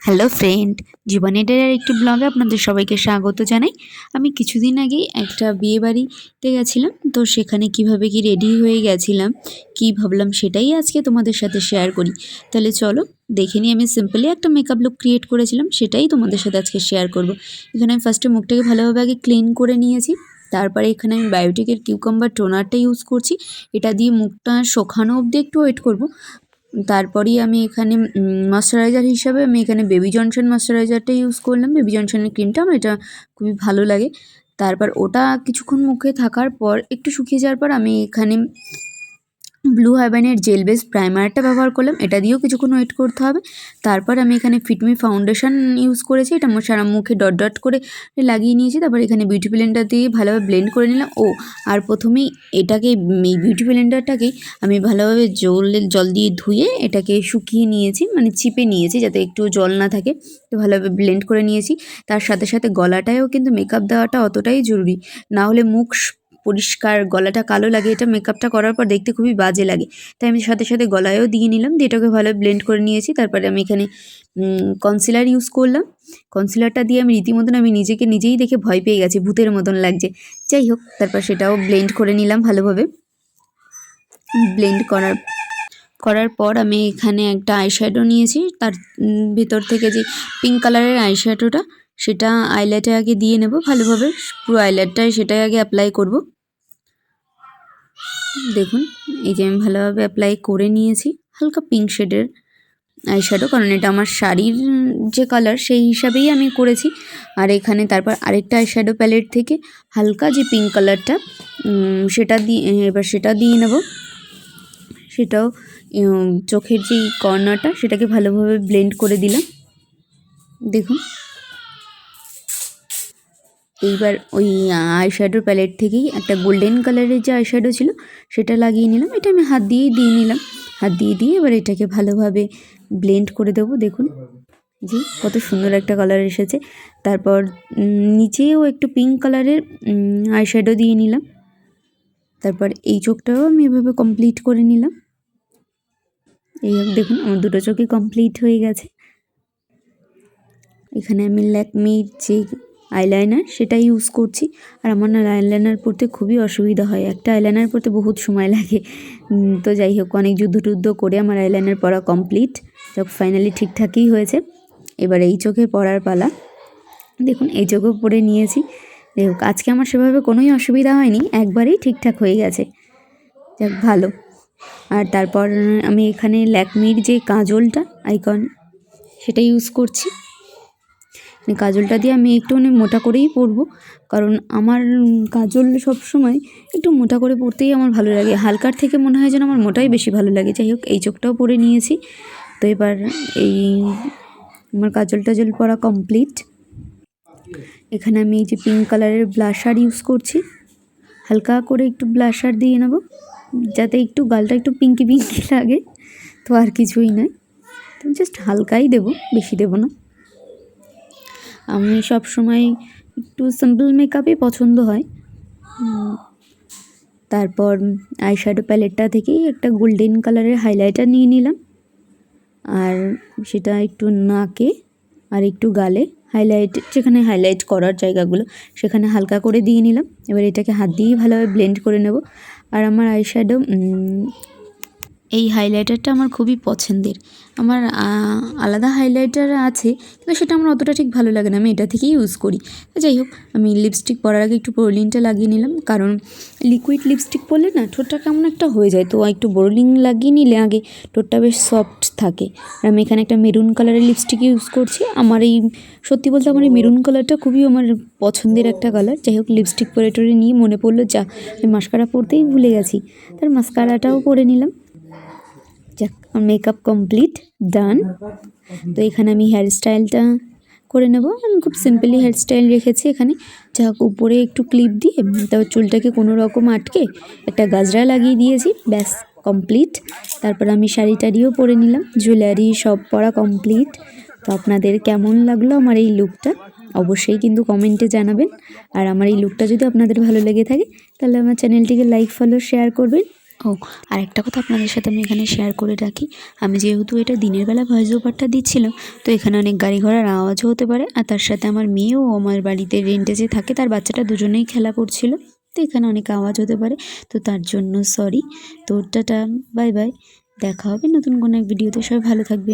Hello friend, জীবনের ডেরার একটি ব্লগে আপনাদের সবাইকে স্বাগত জানাই। আমি কিছুদিন আগেই একটা বিয়ে বাড়িতে গেছিলাম, তো সেখানে কিভাবে কি রেডি হয়ে গেছিলাম, কি ভাবলাম সেটাই আজকে তোমাদের সাথে শেয়ার করি। তাহলে চলো দেখে নিই। আমি সিম্পলি একটা মেকআপ লুক ক্রিয়েট করেছিলাম, সেটাই তোমাদের সাথে আজকে শেয়ার করব। এখানে আমি ফার্স্টে মুখটাকে ভালোভাবে আগে ক্লিন করে নিয়েছি। তারপরে এখানে আমি বায়োটিকের কিউকাম্বার টোনারটা ইউজ করছি। এটা দিয়ে মুখটা শুকানো অবধি একটু ওয়েট করব। তারপরেই আমি এখানে ময়শ্চারাইজার হিসাবে আমি এখানে বেবি জনসন ময়শ্চারাইজারটা ইউজ করলাম। বেবি জনসনের ক্রিমটা আমার এটা খুবই ভালো লাগে। তারপর ওটা কিছুক্ষণ মুখে থাকার পর একটু শুকিয়ে যাওয়ার পর আমি এখানে ব্লু হেভেনের জেল বেস প্রাইমারটা ব্যবহার করলাম। এটা দিয়েও কিছুক্ষণ ওয়েট করতে হবে। তারপর আমি এখানে ফিটমি ফাউন্ডেশন ইউজ করেছি। এটা আমার সারা মুখে ডট ডট করে লাগিয়ে নিয়েছি। তারপর এখানে বিউটি ব্লেন্ডার দিয়ে ভালোভাবে ব্লেন্ড করে নিলাম। আর প্রথমেই এটাকে এই বিউটি ব্লেন্ডারটাকেই আমি ভালোভাবে জল দিয়ে ধুয়ে এটাকে শুকিয়ে নিয়েছি, মানে চিপে নিয়েছি যাতে একটু জল না থাকে। তো ভালোভাবে ব্লেন্ড করে নিয়েছি। তার সাথে সাথে গলাটায়ও কিন্তু মেকআপ দেওয়াটা অতটাই জরুরি, না হলে মুখ পরিষ্কার গলাটা কালো লাগে। এটা মেকআপটা করার পর দেখতে খুবই বাজে লাগে। তাই আমি সাথে সাথে গলায়ও দিয়ে নিলাম, দিয়ে এটাকে ভালো ব্লেন্ড করে নিয়েছি। তারপরে আমি এখানে কনসিলার ইউজ করলাম। কনসিলারটা দিয়ে আমি রীতিমতন আমি নিজেকে নিজেই দেখে ভয় পেয়ে গেছি, ভূতের মতন লাগছে। যাই হোক, তারপর সেটাও ব্লেন্ড করে নিলাম ভালোভাবে। ব্লেন্ড করার পর আমি এখানে একটা আইশ্যাডো নিয়েছি। তার ভিতর থেকে যে পিঙ্ক কালারের আইশ্যাডোটা, সেটা আইল্যাটে আগে দিয়ে নেব ভালোভাবে। পুরো আইল্যাটটায় সেটাই আগে অ্যাপ্লাই করব। দেখুন, এই যে আমি ভালোভাবে অ্যাপ্লাই করে নিয়েছি হালকা পিঙ্ক শেডের আইশ্যাডো, কারণ এটা আমার শাড়ির যে কালার সেই হিসাবেই আমি করেছি। আর এখানে তারপর আরেকটা আইশ্যাডো প্যালেট থেকে হালকা যে পিঙ্ক কালারটা, সেটা দিয়ে নেব। সেটাও চোখের যে কর্নারটা সেটাকে ভালোভাবে ব্লেন্ড করে দিলাম। দেখুন, এইবার ওই আইশ্যাডো প্যালেট থেকেই একটা গোল্ডেন কালারের যে আইশ্যাডো ছিল সেটা লাগিয়ে নিলাম। এটা আমি হাত দিয়ে নিলাম। হাত দিয়ে এবার এটাকে ভালোভাবে ব্লেন্ড করে দেবো। দেখুন জি, কত সুন্দর একটা কালার এসেছে। তারপর নিচেও একটু পিঙ্ক কালারের আইশ্যাডো দিয়ে নিলাম। তারপর এই চোখটাও আমি এভাবে কমপ্লিট করে নিলাম। এই দেখুন, আমার দুটো চোখই কমপ্লিট হয়ে গেছে। এখানে আমি ল্যাকমির যে আইলাইনার সেটা ইউজ করছি। আর আমার না আইলাইনার পরতে খুবই অসুবিধা হয়, একটা আইলাইনার পরতে বহুত সময় লাগে। তো যাই হোক, অনেক যুদ্ধ করে আমার আইলাইনার পরা কমপ্লিট। যখন ফাইনালি ঠিকঠাকই হয়েছে। এবার এই চোখে পরার পালা। দেখুন, এই চোখেও পরে নিয়েছি। যাই হোক, আজকে আমার সেভাবে কোনোই অসুবিধা হয়নি, একবারেই ঠিকঠাক হয়ে গেছে। যাক, ভালো। আর তারপর আমি এখানে ল্যাকমির যে কাজলটা আইকন সেটা ইউজ করছি। কাজলটা দিয়ে আমি একটুখানি মোটা করেই পরবো, কারণ আমার কাজল সবসময় একটু মোটা করে পরতেই আমার ভালো লাগে। হালকার থেকে মনে হয় যেন আমার মোটাই বেশি ভালো লাগে। যাই হোক, এই চোখটাও পরে নিয়েছি। তো এবার এই আমার কাজল টাজল পরা কমপ্লিট। এখানে আমি এই যে পিঙ্ক কালারের ব্লাশার ইউজ করছি। হালকা করে একটু ব্লাশার দিয়ে নেব, যাতে একটু গালটা একটু পিঙ্কি লাগে। তো আর কিছুই নয়, তো জাস্ট হালকাই দেব, বেশি দেব না। আমি সব সময় একটু সিম্পল মেকআপই পছন্দ হয়। তারপর আইশ্যাডো প্যালেটটা থেকেই একটা গোল্ডেন কালারের হাইলাইটার নিয়ে নিলাম। আর সেটা একটু নাকে আর একটু গালে হাইলাইট, যেখানে হাইলাইট করার জায়গাগুলো সেখানে হালকা করে দিয়ে নিলাম। এবার এটাকে হাত দিয়েই ভালোভাবে ব্লেন্ড করে নেব। আর আমার আইশ্যাডো এই হাইলাইটারটা আমার খুবই পছন্দের। আমার আলাদা হাইলাইটার আছে, কিন্তু সেটা আমার অতটা ঠিক ভালো লাগে না, আমি এটা থেকেই ইউজ করি। যাই হোক, আমি লিপস্টিক পরার আগে একটু বোরোলিনটা লাগিয়ে নিলাম, কারণ লিকুইড লিপস্টিক পরলে না ঠোঁটটা কেমন একটা হয়ে যায়। তো একটু বোরোলিন লাগিয়ে নিলে আগে ঠোঁটটা বেশ সফট থাকে। আর আমি এখানে একটা মেরুন কালারের লিপস্টিক ইউজ করছি। আমার এই সত্যি বলতে আমার এই মেরুন কালারটা খুবই আমার পছন্দের একটা কালার। যাই হোক, লিপস্টিক পরে টরে নিয়ে মনে পড়লো যা আমি মাস্কারা পরতেই ভুলে গেছি, তার মাস্কারাটাও পরে নিলাম। যাক, মেকআপ কমপ্লিট, ডান। তো এখানে আমি হেয়ারস্টাইলটা করে নেব। আমি খুব সিম্পলি হেয়ারস্টাইল রেখেছি এখানে। যাক, উপরে একটু ক্লিপ দিয়ে তারপর চুলটাকে কোনো রকম আটকে একটা গাজরা লাগিয়ে দিয়েছি, ব্যাস কমপ্লিট। তারপর আমি শাড়ি টাড়িও পরে নিলাম, জুয়েলারি সব পরা কমপ্লিট। তো আপনাদের কেমন লাগলো আমার এই লুকটা অবশ্যই কিন্তু কমেন্টে জানাবেন। আর আমার এই লুকটা যদি আপনাদের ভালো লেগে থাকে তাহলে আমার চ্যানেলটিকে লাইক, ফলো, শেয়ার করবেন। ও আর একটা কথা আপনাদের সাথে আমি এখানে শেয়ার করে রাখি, আমি যেহেতু এটা দিনের বেলা ভয়েস ওভারটা দিচ্ছিলাম, তো এখানে অনেক গাড়ি ঘোড়ার আওয়াজও হতে পারে। আর তার সাথে আমার মেয়েও আমার বাড়িতে রেন্টে যে থাকে তার বাচ্চাটা দুজনেই খেলা করছিল, তো এখানে অনেক আওয়াজ হতে পারে, তো তার জন্য সরি। তো টাটা, বাই বাই, দেখা হবে নতুন কোনো এক ভিডিওতে। সবাই ভালো থাকবে।